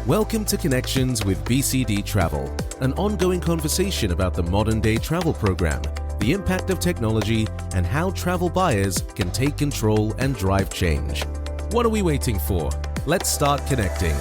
Welcome to Connections with BCD Travel, an ongoing conversation about the modern-day travel program, the impact of technology, and how travel buyers can take control and drive change. What are we waiting for? Let's start connecting.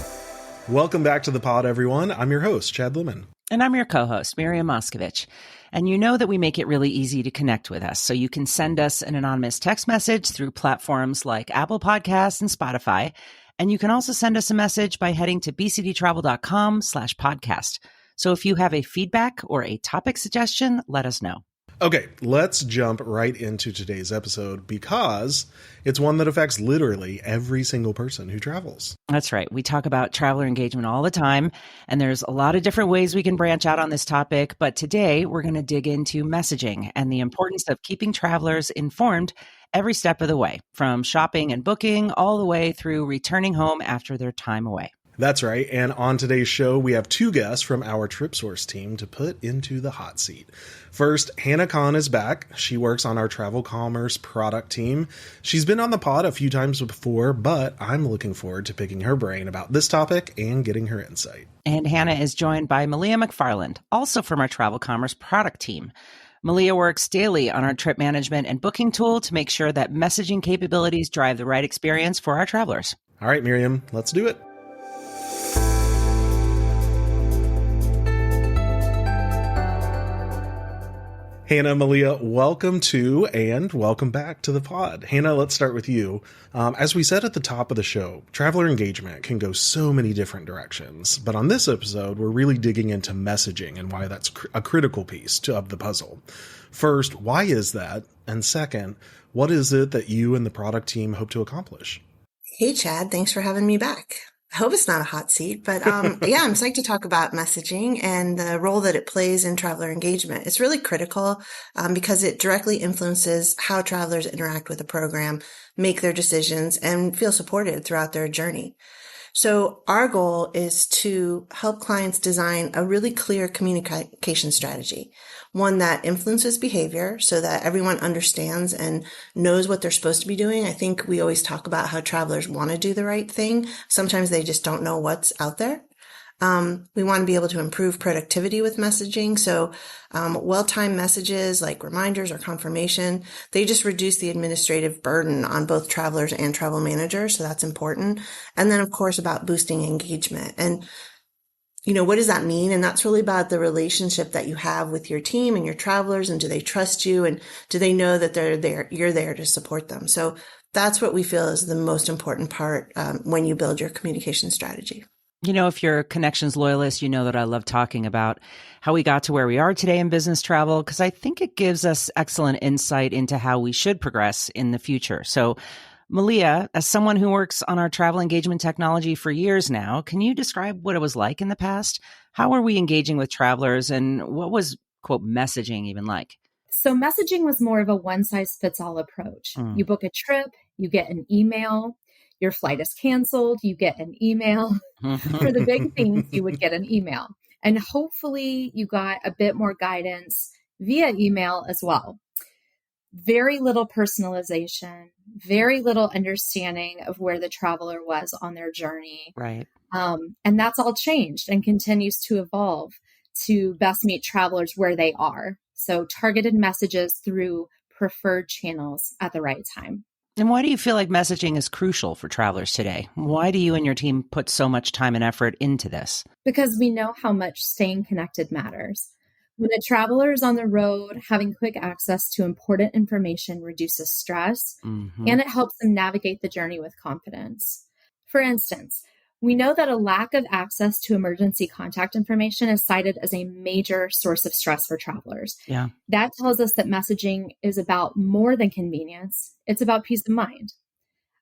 Welcome back to the pod, everyone. I'm your host, Chad Lemon. And I'm your co-host, Miriam Moskovich. And you know that we make it really easy to connect with us. So you can send us an anonymous text message through platforms like Apple Podcasts and Spotify. And you can also send us a message by heading to bcdtravel.com/podcast. So if you have a feedback or a topic suggestion, let us know. Okay, let's jump right into today's episode because it's one that affects literally every single person who travels. That's right. We talk about traveler engagement all the time, and there's a lot of different ways we can branch out on this topic. But today we're going to dig into messaging and the importance of keeping travelers informed every step of the way, from shopping and booking all the way through returning home after their time away. That's right. And on today's show, we have two guests from our TripSource team to put into the hot seat. First, Hannah Kahn is back. She works on our travel commerce product team. She's been on the pod a few times before, but I'm looking forward to picking her brain about this topic and getting her insight. And Hannah is joined by Melia McFarland, also from our travel commerce product team. Melia works daily on our trip management and booking tool to make sure that messaging capabilities drive the right experience for our travelers. All right, Miriam, let's do it. Hannah, Melia, welcome to and welcome back to the pod. Hannah, let's start with you. As we said at the top of the show, traveler engagement can go so many different directions. But on this episode, we're really digging into messaging and why that's a critical piece of the puzzle. First, why is that? And second, what is it that you and the product team hope to accomplish? Hey, Chad, thanks for having me back. I hope it's not a hot seat, but yeah, I'm psyched to talk about messaging and the role that it plays in traveler engagement. It's really critical because it directly influences how travelers interact with the program, make their decisions, and feel supported throughout their journey. So our goal is to help clients design a really clear communication strategy, one that influences behavior so that everyone understands and knows what they're supposed to be doing. I think we always talk about how travelers want to do the right thing. Sometimes they just don't know what's out there. We want to be able to improve productivity with messaging. So, well-timed messages like reminders or confirmation, they just reduce the administrative burden on both travelers and travel managers. So that's important. And then of course about boosting engagement. And, what does that mean? And that's really about the relationship that you have with your team and your travelers. And do they trust you? And do they know that you're there to support them? So that's what we feel is the most important part, when you build your communication strategy. If you're a Connections loyalist, you know that I love talking about how we got to where we are today in business travel, because I think it gives us excellent insight into how we should progress in the future. So, Melia, as someone who works on our travel engagement technology for years now, can you describe what it was like in the past? How were we engaging with travelers, and what was, quote, messaging even like? So messaging was more of a one-size-fits-all approach. You book a trip, you get an email. Your flight is canceled, you get an email. For the big things, you would get an email. And hopefully you got a bit more guidance via email as well. Very little personalization, very little understanding of where the traveler was on their journey. Right. And that's all changed and continues to evolve to best meet travelers where they are. So targeted messages through preferred channels at the right time. And why do you feel like messaging is crucial for travelers today? Why do you and your team put so much time and effort into this? Because we know how much staying connected matters. When a traveler is on the road, having quick access to important information reduces stress, and it helps them navigate the journey with confidence. For instance, we know that a lack of access to emergency contact information is cited as a major source of stress for travelers. Yeah. That tells us that messaging is about more than convenience. It's about peace of mind.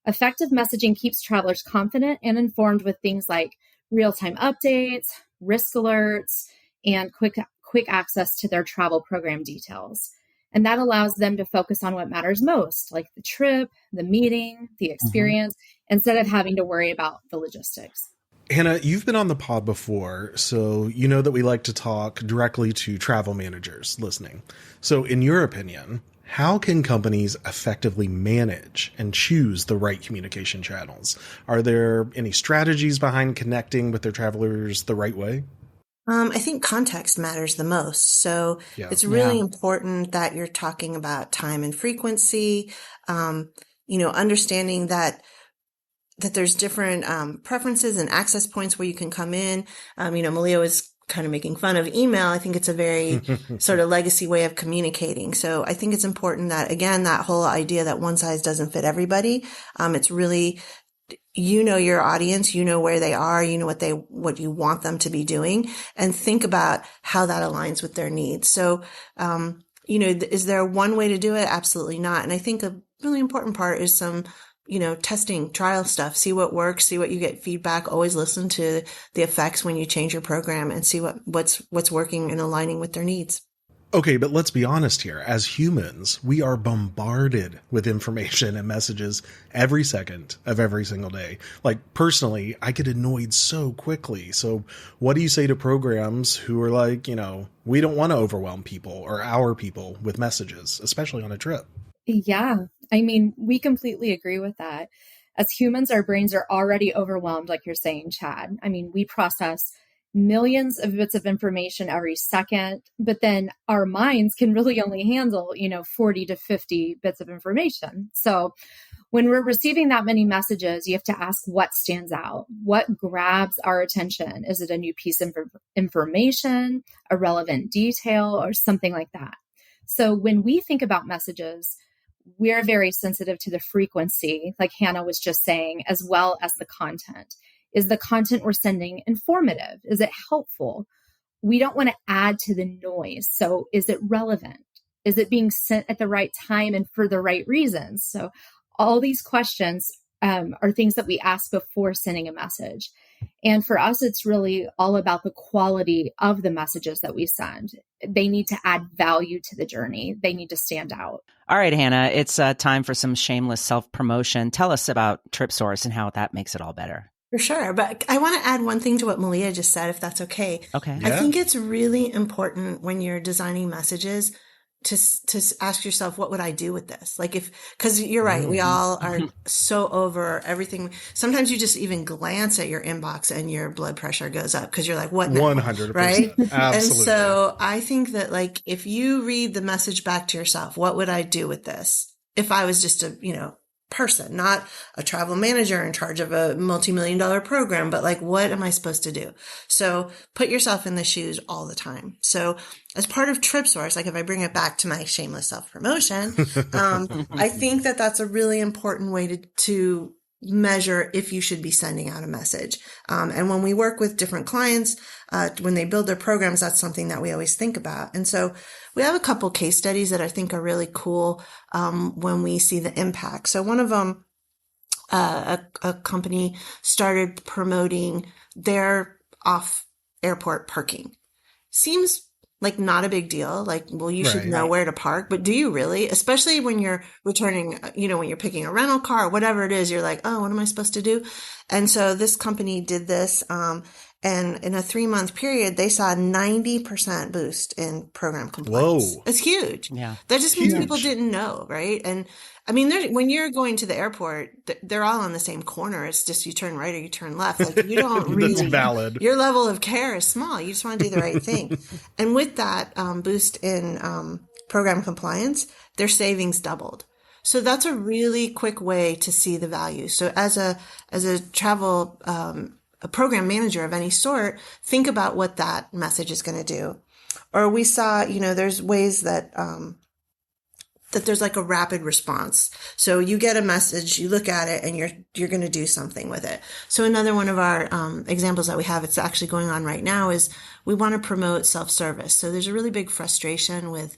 Effective messaging keeps travelers confident and informed with things like real-time updates, risk alerts, and quick access to their travel program details. And that allows them to focus on what matters most, like the trip, the meeting, the experience, instead of having to worry about the logistics. Hannah, you've been on the pod before, so you know that we like to talk directly to travel managers listening. So in your opinion, how can companies effectively manage and choose the right communication channels? Are there any strategies behind connecting with their travelers the right way? I think context matters the most. So Yeah. it's really important that you're talking about time and frequency, understanding that there's different preferences and access points where you can come in. Melia was kind of making fun of email. I think it's a very sort of legacy way of communicating. So I think it's important that, again, that whole idea that one size doesn't fit everybody. It's really, your audience, where they are, what you want them to be doing, and think about how that aligns with their needs. So, is there one way to do it? Absolutely not. And I think a really important part is some, testing, trial stuff, see what works, see what you get feedback, always listen to the effects when you change your program and see what's working and aligning with their needs. Okay, but let's be honest here. As humans, we are bombarded with information and messages every second of every single day. Like, personally, I get annoyed so quickly. So what do you say to programs who are like, we don't want to overwhelm people or our people with messages, especially on a trip? Yeah, we completely agree with that. As humans, our brains are already overwhelmed, like you're saying, Chad. We process millions of bits of information every second, but then our minds can really only handle, 40 to 50 bits of information. So when we're receiving that many messages, you have to ask what stands out, what grabs our attention. Is it a new piece of information, a relevant detail, or something like that? So when we think about messages, we're very sensitive to the frequency, like Hannah was just saying, as well as the content. Is the content we're sending informative? Is it helpful? We don't want to add to the noise. So is it relevant? Is it being sent at the right time and for the right reasons? So all these questions are things that we ask before sending a message. And for us, it's really all about the quality of the messages that we send. They need to add value to the journey. They need to stand out. All right, Hannah, it's time for some shameless self-promotion. Tell us about TripSource and how that makes it all better. For sure. But I want to add one thing to what Melia just said, if that's okay. Okay. I think it's really important when you're designing messages to ask yourself, what would I do with this? Because you're right. We all are so over everything. Sometimes you just even glance at your inbox and your blood pressure goes up because you're like, what now? 100%. Right? Absolutely. And so I think that if you read the message back to yourself, what would I do with this? If I was just a, person, not a travel manager in charge of a multi-million-dollar program, but what am I supposed to do? So put yourself in the shoes all the time. So as part of TripSource, if I bring it back to my shameless self-promotion, I think that that's a really important way to measure if you should be sending out a message. And when we work with different clients, when they build their programs, that's something that we always think about. And so we have a couple case studies that I think are really cool when we see the impact. So one of them, a company started promoting their off-airport parking. Seems like not a big deal. You should know where to park, but do you really? Especially when you're returning, when you're picking a rental car or whatever it is, you're like, oh, what am I supposed to do? And so this company did this, and in a 3-month period, they saw a 90% boost in program compliance. Whoa. It's huge. Yeah. That just means people didn't know, right? And when you're going to the airport, they're all on the same corner. It's just you turn right or you turn left. You don't really. That's valid. Your level of care is small. You just want to do the right thing. And with that boost in program compliance, their savings doubled. So that's a really quick way to see the value. So as a travel a program manager of any sort, think about what that message is going to do. Or we saw, there's ways that that there's a rapid response. So you get a message, you look at it, and you're going to do something with it. So another one of our examples that we have, it's actually going on right now, is we want to promote self-service. So there's a really big frustration with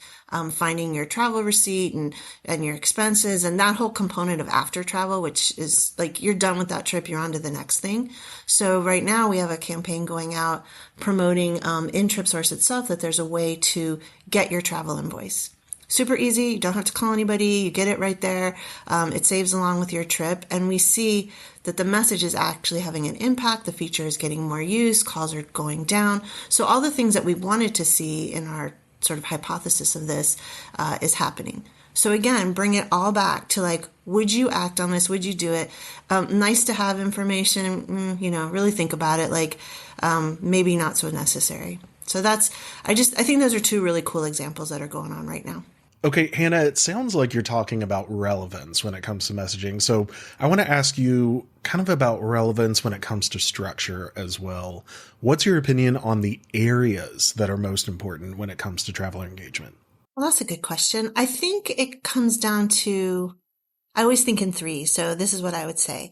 finding your travel receipt and your expenses and that whole component of after travel, which is you're done with that trip, you're on to the next thing. So right now we have a campaign going out promoting in TripSource itself that there's a way to get your travel invoice. Super easy. You don't have to call anybody. You get it right there. It saves along with your trip. And we see that the message is actually having an impact. The feature is getting more use. Calls are going down. So all the things that we wanted to see in our sort of hypothesis of this is happening. So again, bring it all back to like, would you act on this? Would you do it? Nice to have information, really think about it. Like, maybe not so necessary. So I think those are two really cool examples that are going on right now. Okay, Hannah, it sounds like you're talking about relevance when it comes to messaging. So I want to ask you kind of about relevance when it comes to structure as well. What's your opinion on the areas that are most important when it comes to traveler engagement? Well, that's a good question. I think it comes down to, I always think in three. So this is what I would say.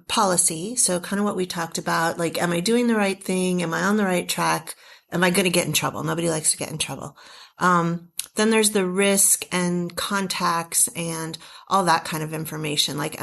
Policy. So kind of what we talked about, like, am I doing the right thing? Am I on the right track? Am I going to get in trouble? Nobody likes to get in trouble. Then there's the risk and contacts and all that kind of information. Like,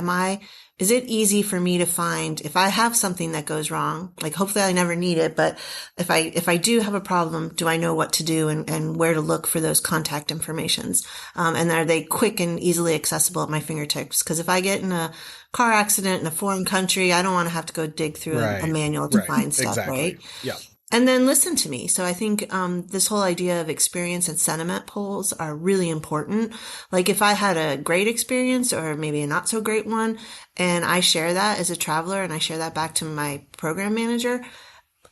is it easy for me to find if I have something that goes wrong? Like, hopefully I never need it, but if I do have a problem, do I know what to do and where to look for those contact informations? And are they quick and easily accessible at my fingertips? Because if I get in a car accident in a foreign country, I don't want to have to go dig through a manual to find stuff, exactly. right? Yeah. And then listen to me. So I think this whole idea of experience and sentiment polls are really important. Like, if I had a great experience or maybe a not so great one, and I share that as a traveler and I share that back to my program manager,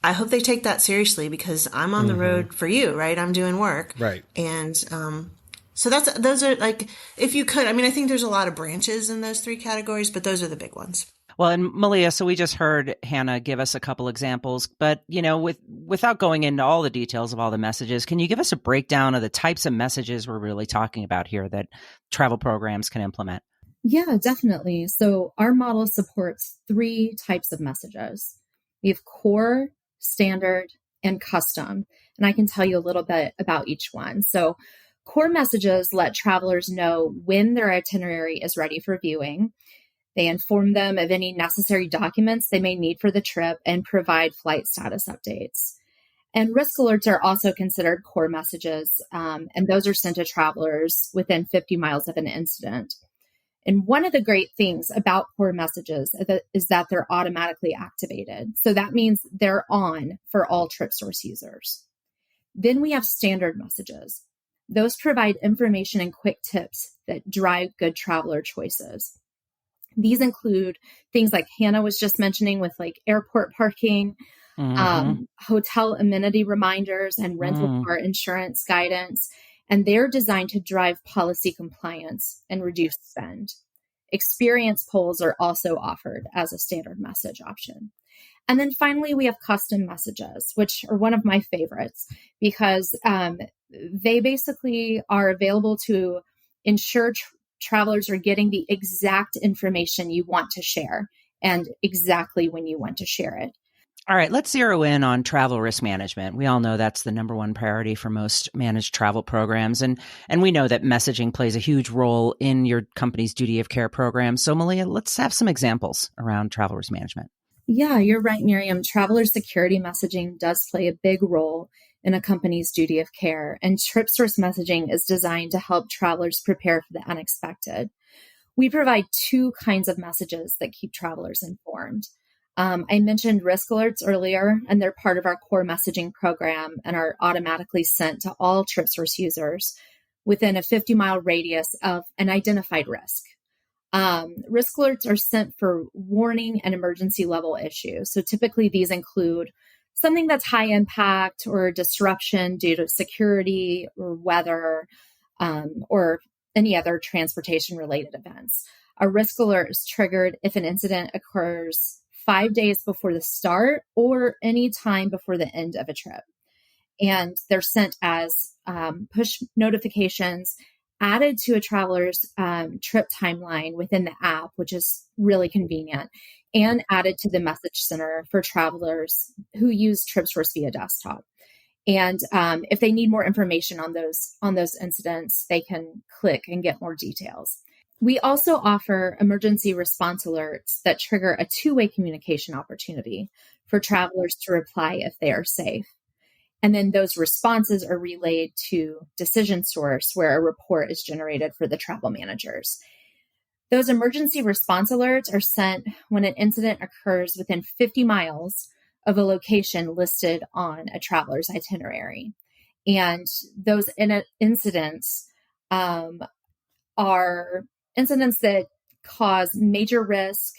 I hope they take that seriously because I'm on the road for you, right? I'm doing work. Right. And so those are like, if you could, I think there's a lot of branches in those three categories, but those are the big ones. Well, and Melia, so we just heard Hannah give us a couple examples, but without going into all the details of all the messages, can you give us a breakdown of the types of messages we're really talking about here that travel programs can implement? Yeah, definitely. So our model supports three types of messages. We have core, standard, and custom. And I can tell you a little bit about each one. So core messages let travelers know when their itinerary is ready for viewing. They inform them of any necessary documents they may need for the trip and provide flight status updates. And risk alerts are also considered core messages, and those are sent to travelers within 50 miles of an incident. And one of the great things about core messages is that they're automatically activated. So that means they're on for all TripSource users. Then we have standard messages. Those provide information and quick tips that drive good traveler choices. These include things like Hannah was just mentioning with like airport parking, hotel amenity reminders, and rental car insurance guidance. And they're designed to drive policy compliance and reduce spend. Experience polls are also offered as a standard message option. And then finally, we have custom messages, which are one of my favorites because they basically are available to ensure travelers are getting the exact information you want to share and exactly when you want to share it. All right, let's zero in on travel risk management. We all know that's the number one priority for most managed travel programs. And we know that messaging plays a huge role in your company's duty of care program. So Melia, let's have some examples around travel risk management. Yeah, you're right, Miriam. Traveler security messaging does play a big role in a company's duty of care, and TripSource messaging is designed to help travelers prepare for the unexpected. We provide two kinds of messages that keep travelers informed. I mentioned risk alerts earlier, and they're part of our core messaging program and are automatically sent to all TripSource users within a 50-mile radius of an identified risk. Risk alerts are sent for warning and emergency level issues. So typically these include something that's high impact or disruption due to security or weather, or any other transportation related events. A risk alert is triggered if an incident occurs 5 days before the start or any time before the end of a trip. And they're sent as push notifications added to a traveler's trip timeline within the app, which is really convenient, and added to the message center for travelers who use TripSource via desktop. And if they need more information on those incidents, they can click and get more details. We also offer emergency response alerts that trigger a two-way communication opportunity for travelers to reply if they are safe. And then those responses are relayed to Decision Source, where a report is generated for the travel managers. Those emergency response alerts are sent when an incident occurs within 50 miles of a location listed on a traveler's itinerary. And those incidents are incidents that cause major risk,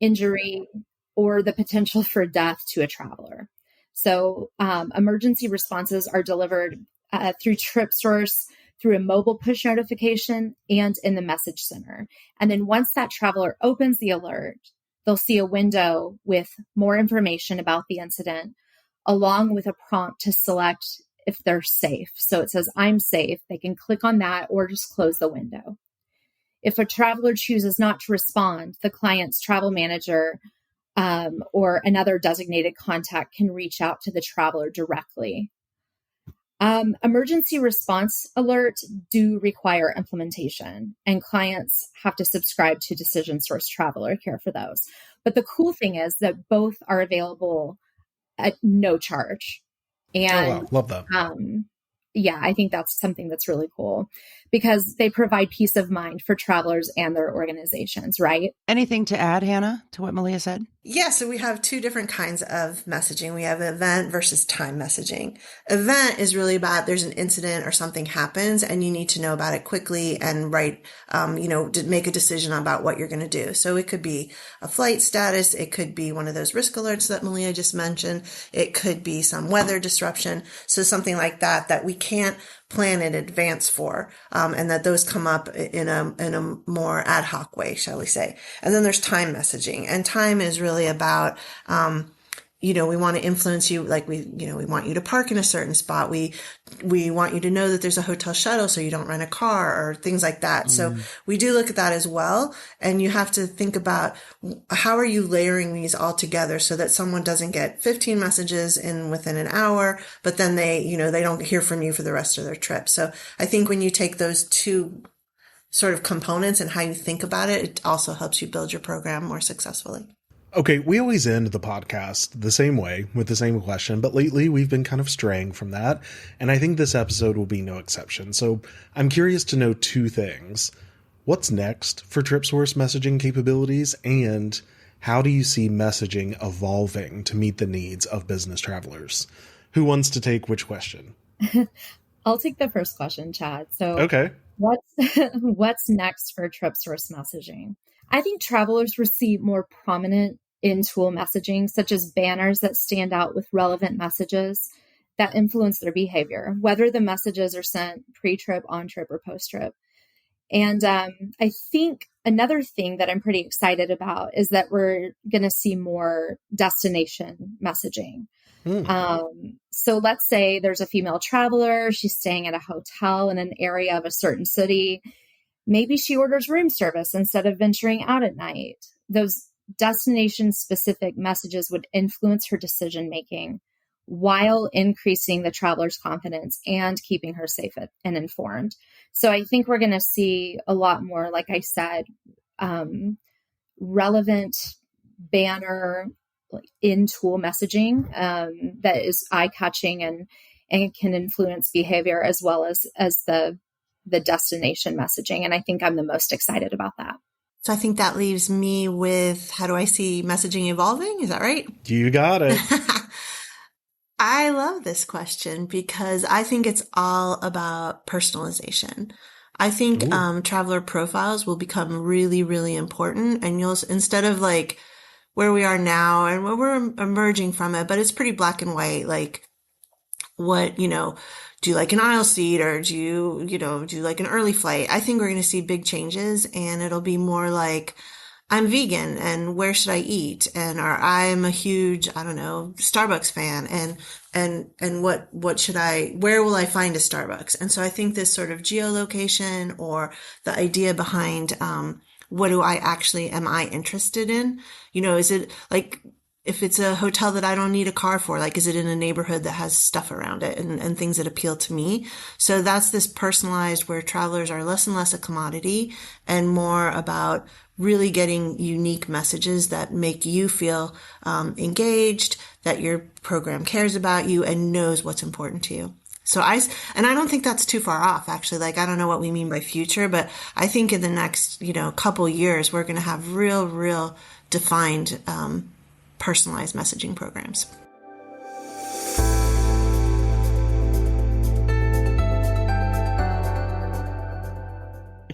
injury, or the potential for death to a traveler. So emergency responses are delivered through TripSource, through a mobile push notification, and in the message center. And then once that traveler opens the alert, they'll see a window with more information about the incident, along with a prompt to select if they're safe. So it says, I'm safe. They can click on that or just close the window. If a traveler chooses not to respond, the client's travel manager or another designated contact can reach out to the traveler directly. Emergency response alerts do require implementation, and clients have to subscribe to Decision Source Traveler Care for those. But the cool thing is that both are available at no charge. And oh, wow. Love that. Yeah, I think that's something that's really cool because they provide peace of mind for travelers and their organizations, right? Anything to add, Hannah, to what Melia said? Yeah, so we have two different kinds of messaging. We have event versus time messaging. Event is really about there's an incident or something happens and you need to know about it quickly and make a decision about what you're going to do. So it could be a flight status. It could be one of those risk alerts that Melia just mentioned. It could be some weather disruption. So something like that we can't plan in advance for, and that those come up in a more ad hoc way, shall we say. And then there's time messaging, and time is really about, we want to influence you. Like we want you to park in a certain spot. We want you to know that there's a hotel shuttle so you don't rent a car or things like that. So we do look at that as well. And you have to think about how are you layering these all together so that someone doesn't get 15 messages within an hour, but then they don't hear from you for the rest of their trip. So I think when you take those two sort of components and how you think about it, it also helps you build your program more successfully. Okay, we always end the podcast the same way with the same question, but lately we've been kind of straying from that, and I think this episode will be no exception. So I'm curious to know two things. What's next for TripSource messaging capabilities, and how do you see messaging evolving to meet the needs of business travelers? Who wants to take which question? I'll take the first question, Chad. So okay. What's next for TripSource messaging? I think travelers receive more prominent in-tool messaging, such as banners that stand out with relevant messages that influence their behavior, whether the messages are sent pre-trip, on-trip, or post-trip. And I think another thing that I'm pretty excited about is that we're going to see more destination messaging. So let's say there's a female traveler, she's staying at a hotel in an area of a certain city. Maybe she orders room service instead of venturing out at night. Those destination-specific messages would influence her decision-making while increasing the traveler's confidence and keeping her safe and informed. So I think we're going to see a lot more, like I said, relevant banner in-tool messaging that is eye-catching and can influence behavior as well as the destination messaging. And I think I'm the most excited about that. So I think that leaves me with, how do I see messaging evolving? Is that right? You got it. I love this question because I think it's all about personalization. I think traveler profiles will become really, really important. And instead of like where we are now and where we're emerging from it, but it's pretty black and white, like what, do you like an aisle seat or do you like an early flight? I think we're going to see big changes, and it'll be more like, I'm vegan and where should I eat? Or I'm a huge, Starbucks fan and where will I find a Starbucks? And so I think this sort of geolocation or the idea behind, what am I interested in? Is it like, if it's a hotel that I don't need a car for, like, is it in a neighborhood that has stuff around it and things that appeal to me? So that's this personalized where travelers are less and less a commodity and more about really getting unique messages that make you feel engaged, that your program cares about you and knows what's important to you. So I don't think that's too far off, actually. Like, I don't know what we mean by future, but I think in the next, couple years, we're going to have real defined, personalized messaging programs.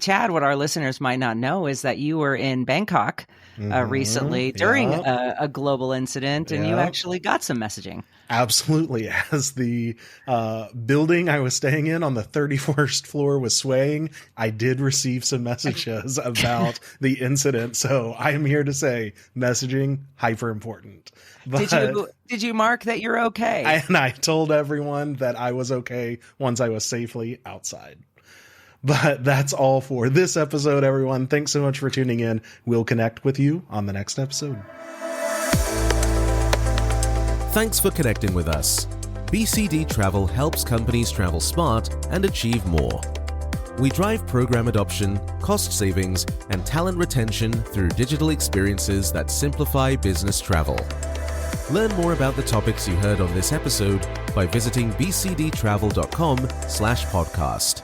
Chad, what our listeners might not know is that you were in Bangkok recently during a global incident, and you actually got some messaging. Absolutely. As the building I was staying in on the 31st floor was swaying, I did receive some messages about the incident. So I am here to say messaging, hyper important. But Did you mark that you're okay? I told everyone that I was okay once I was safely outside. But that's all for this episode, everyone. Thanks so much for tuning in. We'll connect with you on the next episode. Thanks for connecting with us. BCD Travel helps companies travel smart and achieve more. We drive program adoption, cost savings, and talent retention through digital experiences that simplify business travel. Learn more about the topics you heard on this episode by visiting bcdtravel.com/podcast.